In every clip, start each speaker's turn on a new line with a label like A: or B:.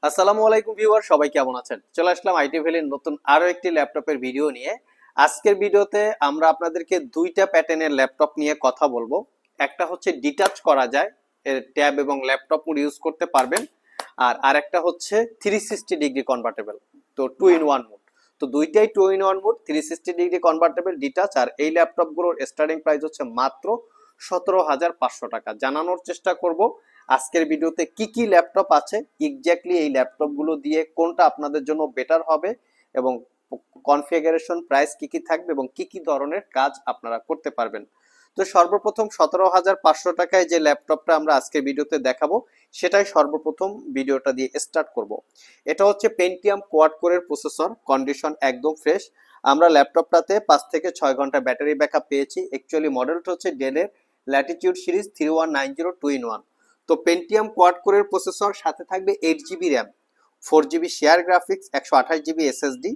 A: আসসালামু আলাইকুম ভিউয়ার, সবাই কেমন আছেন? চলে আসলাম আইটি ভ্যালির নতুন আরো একটি ল্যাপটপের ভিডিও নিয়ে। আজকের ভিডিওতে আমরা আপনাদেরকে দুইটা প্যাটার্নের ল্যাপটপ নিয়ে কথা বলবো। একটা হচ্ছে ডিটাচ করা যায়, ট্যাব এবং ল্যাপটপ মোড ইউজ করতে পারবেন। আর আরেকটা হচ্ছে 360 ডিগ্রি কনভার্টেবল, তো টু ইন ওয়ান মোড। তো দুইটাই two in one mode, 360 degree convertible, detach. আর এই ল্যাপটপগুলোর স্টার্টিং প্রাইস হচ্ছে মাত্র 17,500 টাকা। জানানোর চেষ্টা করব আজকের ভিডিওতে কি কি ল্যাপটপ আছে, এক্স্যাক্টলি এই ল্যাপটপগুলো দিয়ে কোনটা আপনাদের জন্য বেটার হবে, এবং কনফিগারেশন প্রাইস কি কি থাকবে, এবং কি কি ধরনের কাজ আপনারা করতে পারবেন। তো সর্বপ্রথম 17,500 টাকায় যে ল্যাপটপটা আমরা আজকের ভিডিওতে দেখাবো, সেটাই সর্বপ্রথম ভিডিওটা দিয়ে স্টার্ট করব। এটা হচ্ছে পেন্টিয়াম কোয়াড কোরের প্রসেসর, কন্ডিশন একদম ফ্রেশ। আমরা ল্যাপটপটাতে 5 থেকে 6 ঘন্টা ব্যাটারি ব্যাকআপ পেয়েছি। অ্যাকচুয়ালি মডেলটা হচ্ছে ডেলের ল্যাটিটিউড সিরিজ 3190 2-in-1। তো পেন্টিয়াম কোয়াড কোরের প্রসেসর, সাথে থাকবে 8 GB RAM, 4 GB share graphics, 128 GB SSD.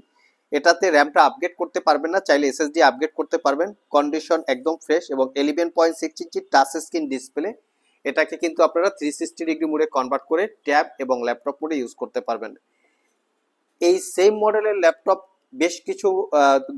A: এটাতে র্যামটা আপগ্রেড করতে পারবেন না, চাইলে এসএসডি আপগ্রেড করতে পারবেন। কন্ডিশন একদম ফ্রেশ এবং 11.6 ইঞ্চি টাচ স্ক্রিন ডিসপ্লে। এটাকে কিন্তু আপনারা 360 ডিগ্রি মোডে কনভার্ট করে ট্যাব এবং ল্যাপটপ মোডে ইউজ করতে পারবেন। এই সেম মডেলের ল্যাপটপ বেশ কিছু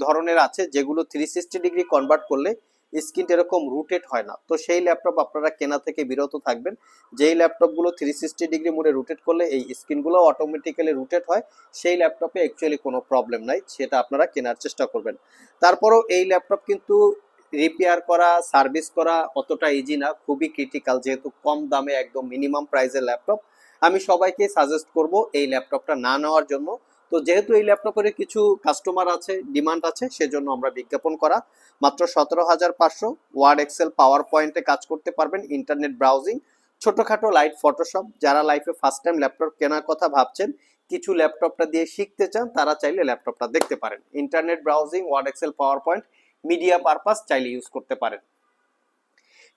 A: ধরনের আছে, যেগুলো 360 ডিগ্রি কনভার্ট করলে স্ক্রিনটা এরকম রুটেট হয় না। তো সেই ল্যাপটপ আপনারা কেনা থেকে বিরত থাকবেন। যেই ল্যাপটপগুলো 360 ডিগ্রি মোডে রুটেট করলে এই স্ক্রিনগুলো অটোমেটিক্যালি রুটেট হয়, সেই ল্যাপটপে অ্যাকচুয়ালি কোনো প্রবলেম নাই, সেটা আপনারা কেনার চেষ্টা করবেন। তারপরেও এই ল্যাপটপ কিন্তু রিপেয়ার করা, সার্ভিস করা অতটা ইজি না, খুবই ক্রিটিক্যাল। যেহেতু কম দামে একদম মিনিমাম প্রাইসের ল্যাপটপ, আমি সবাইকে সাজেস্ট করব এই ল্যাপটপটা না নেওয়ার জন্য। তো যেহেতু এই ল্যাপটপের কিছু কাস্টমার আছে, ডিমান্ড আছে, সেজন্য আমরা বিজ্ঞাপন করা। মাত্র 17,500, ওয়ার্ড এক্সেল পাওয়ার পয়েন্টে কাজ করতে পারবেন, ইন্টারনেট ব্রাউজিং, ছোটখাটো লাইট ফটোশপ। যারা লাইফে ফার্স্ট টাইম ল্যাপটপ কেনার কথা ভাবছেন, কিছু ল্যাপটপটা দিয়ে শিখতে চান, তারা চাইলে ল্যাপটপটা দেখতে পারেন। Internet browsing, word excel power point, media purpose চাইলে ইউজ করতে পারেন।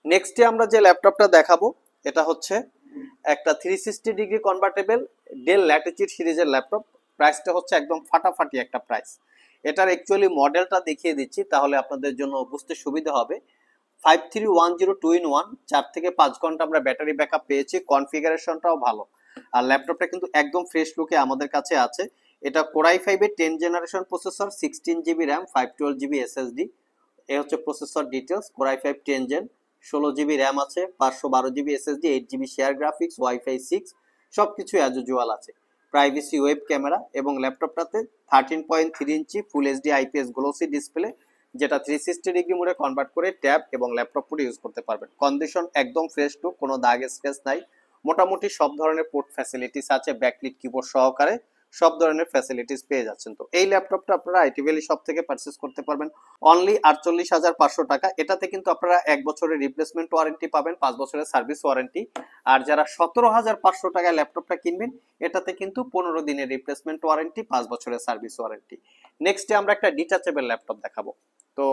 A: নেক্সটে আমরা যে ল্যাপটপটা দেখাবো, এটা হচ্ছে একটা 360 ডিগ্রি কনভার্টেবল ডেল ল্যাটিটিউড সিরিজের ল্যাপটপ। প্রাইসটা হচ্ছে একদম ফাটাফাটি একটা প্রাইস। এটার অ্যাকচুয়ালি মডেলটা দেখিয়ে দিচ্ছি, তাহলে আপনাদের জন্য বুঝতে সুবিধা হবে। 5310 2-in-1, 4 থেকে 5 ঘন্টা আমরা ব্যাটারি ব্যাকআপ পেয়েছি, কনফিগারেশনটাও ভালো। আর ল্যাপটপটা কিন্তু একদম ফ্রেশ লুকে আমাদের কাছে আছে। এটা কোরাই 5-এর 10 generation processor, 16 GB RAM, 512 GB SSD. এই হচ্ছে processor details. Core i 5 10 gen, 16 GB RAM আছে, 512 GB SSD, 8 GB share graphics, wifi 6, সবকিছু অ্যাজ ইউজুয়াল আছে। প্রাইভেসি ওয়েব ক্যামেরা, এবং ল্যাপটপটাতে 13.3 inch full HD IPS glossy display, যেটা 360 ডিগ্রি মোডে কনভার্ট করে ট্যাব এবং ল্যাপটপ মোডে ইউজ করতে পারবেন। কন্ডিশন একদম ফ্রেশ টু, কোনো দাগ স্ক্র্যাচ নাই। মোটামুটি সব ধরনের পোর্ট ফ্যাসিলিটিস আছে, ব্যাকলিট কিবোর্ড সহকারে সব ধরনের ফ্যাসিলিটিস পেয়ে যাচ্ছেন। তো এই ল্যাপটপটা আপনারা আইটি ভ্যালি শপ থেকে পারচেস করতে পারবেন অনলি 48,500 টাকা। এটাতে কিন্তু আপনারা 1 বছরের রিপ্লেসমেন্ট ওয়ারেন্টি পাবেন, 5 বছরের সার্ভিস ওয়ারেন্টি। আর যারা 17,500 টাকায় ল্যাপটপটা কিনবেন, এটাতে কিন্তু 15 দিনের রিপ্লেসমেন্ট ওয়ারেন্টি, 5 বছরের সার্ভিস ওয়ারেন্টি। নেক্সটে আমরা একটা ডিটাচেবল ল্যাপটপ দেখাবো। তো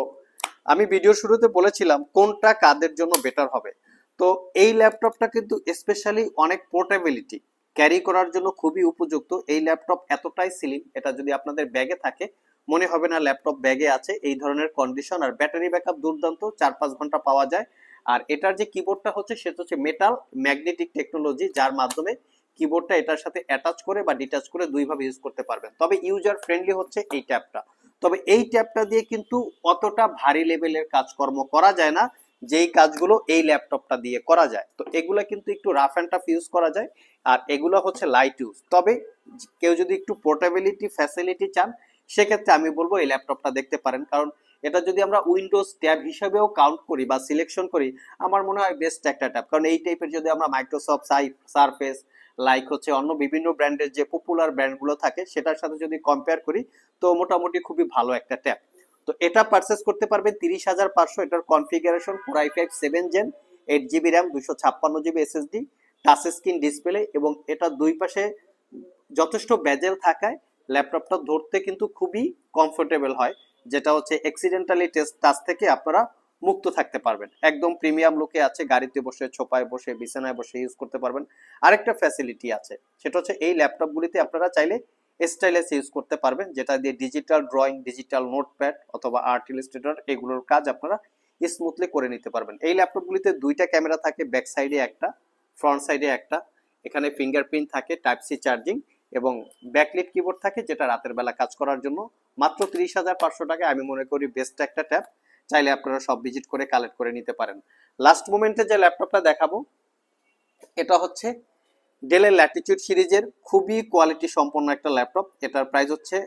A: আমি ভিডিওর শুরুতে বলেছিলাম কোনটা কাদের জন্য বেটার হবে। তো এই ল্যাপটপটা কিন্তু স্পেশালি অনেক পোর্টেবিলিটি, ক্যারি করার জন্য খুবই উপযুক্ত। এই ল্যাপটপ এতটাই স্লিম, এটা যদি আপনাদের ব্যাগে থাকে মনে হবে না ল্যাপটপ ব্যাগে আছে, এই ধরনের কন্ডিশন। আর ব্যাটারি ব্যাকআপ দুর্দান্ত, 4-5 ঘন্টা পাওয়া যায়। আর এটার যে কিবোর্ডটা হচ্ছে, সেটা হচ্ছে মেটাল ম্যাগনেটিক টেকনোলজি, যার মাধ্যমে কিবোর্ডটা এটার সাথে অ্যাটাচ করে বা ডিটাচ করে দুইভাবে ইউজ করতে পারবেন। তবে ইউজার ফ্রেন্ডলি হচ্ছে এই ট্যাবটা। তবে এই ট্যাবটা দিয়ে কিন্তু অতটা ভারী লেভেলের কাজকর্ম করা যায় না, যেই কাজগুলো এই ল্যাপটপটা দিয়ে করা যায়। তো এগুলা কিন্তু একটু রাফ অ্যান্ড টাফ ইউজ করা যায়, আর এগুলো হচ্ছে লাইট ইউজ। তবে কেউ যদি একটু পোর্টেবিলিটি ফ্যাসিলিটি চান, সেক্ষেত্রে আমি বলবো এই ল্যাপটপটা দেখতে পারেন। কারণ এটা যদি আমরা উইন্ডোজ ট্যাব হিসেবেও কাউন্ট করি বা সিলেকশন করি, আমার মনে হয় বেস্ট একটা ট্যাব। কারণ এই টাইপের যদি আমরা মাইক্রোসফট সারফেস, লাইক হচ্ছে অন্য বিভিন্ন ব্র্যান্ডের যে পপুলার ব্র্যান্ডগুলো থাকে, সেটার সাথে যদি কম্পেয়ার করি, তো মোটামুটি খুবই ভালো একটা ট্যাব। তো এটা পারচেস করতে পারবেন 30,500। এটার configuration core i 5 7 gen, 8 GB RAM, 256 GB SSD, touch screen display, এবং এটা দুই পাশে যথেষ্ট বেজেল থাকায় ল্যাপটপটা ধরতে কিন্তু খুবই কমফোর্টেবল হয়, যেটা হচ্ছে অ্যাক্সিডেন্টালি টাচ থেকে আপনারা মুক্ত থাকতে পারবেন। একদম প্রিমিয়াম লুকে আছে, গাড়িতে বসে, ছোপায় বসে, বিছানায় বসে ইউজ করতে পারবেন। আরেকটা ফ্যাসিলিটি আছে, সেটা হচ্ছে এই ল্যাপটপগুলিতে আপনারা চাইলে স্টাইলাস ইউজ করতে পারবেন, যেটা দিয়ে ডিজিটাল ড্রয়িং, ডিজিটাল নোটপ্যাড অথবা আর্ট ইলাস্ট্রেটর এগুলোর কাজ আপনারা স্মুথলি করে নিতে পারবেন। এই ল্যাপটপগুলিতে দুইটা ক্যামেরা থাকে, ব্যাক সাইডে একটা, ফ্রন্ট সাইডে একটা। এখানে ফিঙ্গারপ্রিন্ট থাকে, টাইপ সি চার্জিং, এবং ব্যাকলিট কিবোর্ড থাকে, যেটা রাতের বেলা কাজ করার জন্য মাত্র 30,500 টাকায় আমি মনে করি বেস্ট একটা ট্যাব। চাইলে আপনারা সব ভিজিট করে কালেক্ট করে নিতে পারেন। লাস্ট মোমেন্টে যে ল্যাপটপটা দেখাবো এটা হচ্ছে ডেলের ল্যাটিটিউড সিরিজের খুবই কোয়ালিটি সম্পন্ন একটা ল্যাপটপ। এটার প্রাইস হচ্ছে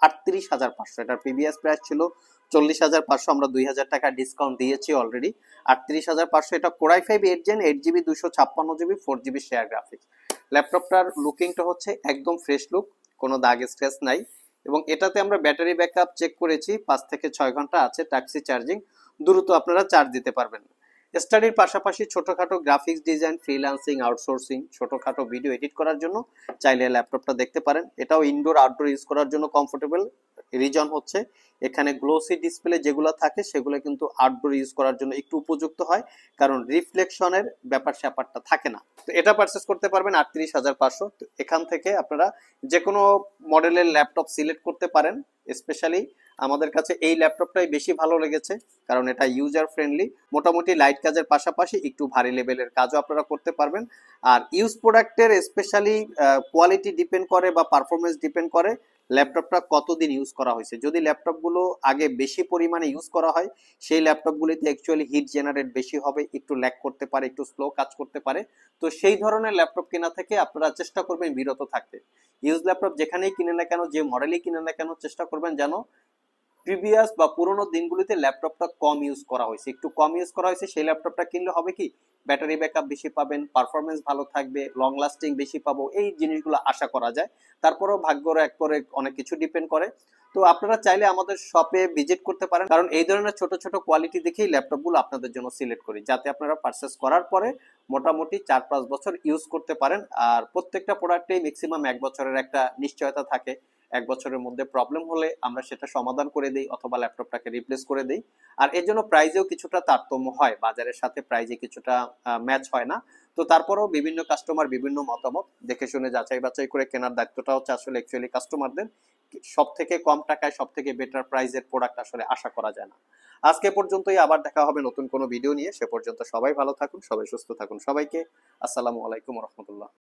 A: 38,500। এটার প্রিভিয়াস প্রাইস ছিল 40,500, আমরা 2,000 টাকা ডিসকাউন্ট দিয়েছি অলরেডি। 38,500। এটা Core i 5 8 gen 8GB 256GB 4GB share graphics. ল্যাপটপটার লুকিংটা হচ্ছে একদম ফ্রেশ লুক, কোনো দাগ স্ক্র্যাচ নাই। এবং এটাতে আমরা ব্যাটারি ব্যাকআপ চেক করেছি, 5 থেকে 6 ঘন্টা আছে টাইপ-সি চার্জিং, দ্রুত আপনারা চার্জ দিতে পারবেন। স্টাডির পাশাপাশি ছোটখাটো গ্রাফিক্স ডিজাইন, ফ্রিল্যান্সিং, আউটসোর্সিং, ছোটখাটো ভিডিও এডিট করার জন্য চাইলে ল্যাপটপটা দেখতে পারেন। এটাও ইনডোর আউটডোর ইউজ করার জন্য কমফোর্টেবল। রিজন হচ্ছে এখানে গ্লোসি ডিসপ্লে যেগুলো থাকে সেগুলো কিন্তু আউটডোর ইউজ করার জন্য একটু উপযুক্ত হয়, কারণ রিফ্লেকশনের ব্যাপার স্যাপারটা থাকে না। তো এটা পারচেস করতে পারবেন 38,500। তো এখান থেকে আপনারা যে কোনো মডেলের ল্যাপটপ সিলেক্ট করতে পারেন। স্পেশালি আমাদের কাছে এই ল্যাপটপটাই বেশি ভালো লেগেছে, কারণ এটা ইউজার ফ্রেন্ডলি। মোটামুটি লাইট কাজের পাশাপাশি একটু ভারী লেভেলের কাজও আপনারা করতে পারবেন। আর ইউজ প্রোডাক্টের স্পেশালি কোয়ালিটি ডিপেন্ড করে বা পারফরমেন্স ডিপেন্ড করে ল্যাপটপটা কতদিন ইউজ করা হয়েছে। যদি ল্যাপটপগুলো আগে বেশি পরিমাণে ইউজ করা হয়, সেই ল্যাপটপগুলিতে অ্যাকচুয়ালি হিট জেনারেট বেশি হবে, একটু ল্যাগ করতে পারে, একটু স্লো কাজ করতে পারে। তো সেই ধরনের ল্যাপটপ কেনা থেকে আপনারা চেষ্টা করবেন বিরত থাকতে। ইউজ ল্যাপটপ যেখানেই কিনে না কেন, যে মডেলই কিনে না কেন, চেষ্টা করবেন যেন প্রিভিয়াস বা পুরোনো দিনগুলিতে ল্যাপটপটা কম ইউজ করা হয়েছে। একটু কম ইউজ করা হয়েছে সেই ল্যাপটপটা কিনলে হবে কি, ব্যাটারি ব্যাকআপ বেশি পাবেন, পারফরমেন্স ভালো থাকবে, লং লাস্টিং বেশি পাবো, এই জিনিসগুলো আশা করা যায়। তারপরেও ভাগ্যর এক করে অনেক কিছু ডিপেন্ড করে। তো আপনারা চাইলে আমাদের শপে ভিজিট করতে পারেন, কারণ এই ধরনের ছোট ছোট কোয়ালিটি দেখেই ল্যাপটপগুলো আপনাদের জন্য সিলেক্ট করি, যাতে আপনারা পারচেস করার পরে মোটামুটি 4-5 বছর ইউজ করতে পারেন। আর প্রত্যেকটা প্রোডাক্টেই ম্যাক্সিমাম 1 বছরের একটা নিশ্চয়তা থাকে। 1 বছরের মধ্যে প্রবলেম হলে আমরা সেটা সমাধান করে দিই অথবা ল্যাপটপটাকে রিপ্লেস করে দিই। আর এর জন্য প্রাইজেও কিছুটা তারতম্য হয়, বাজারের সাথে প্রাইজে কিছুটা ম্যাচ হয় না। তো তারপরেও বিভিন্ন কাস্টমার বিভিন্ন মতামত দেখে শুনে যাচাই বাছাই করে কেনার দায়িত্বটা হচ্ছে আসলে অ্যাকচুয়ালি কাস্টমারদের। সব থেকে কম টাকায় সব থেকে বেটার প্রাইজের প্রোডাক্ট আসলে আশা করা যায় না। আজকে পর্যন্তই, আবার দেখা হবে নতুন কোনো ভিডিও নিয়ে। সে পর্যন্ত সবাই ভালো থাকুন, সবাই সুস্থ থাকুন। সবাইকে আসসালামু আলাইকুম রহমতুল্লাহ।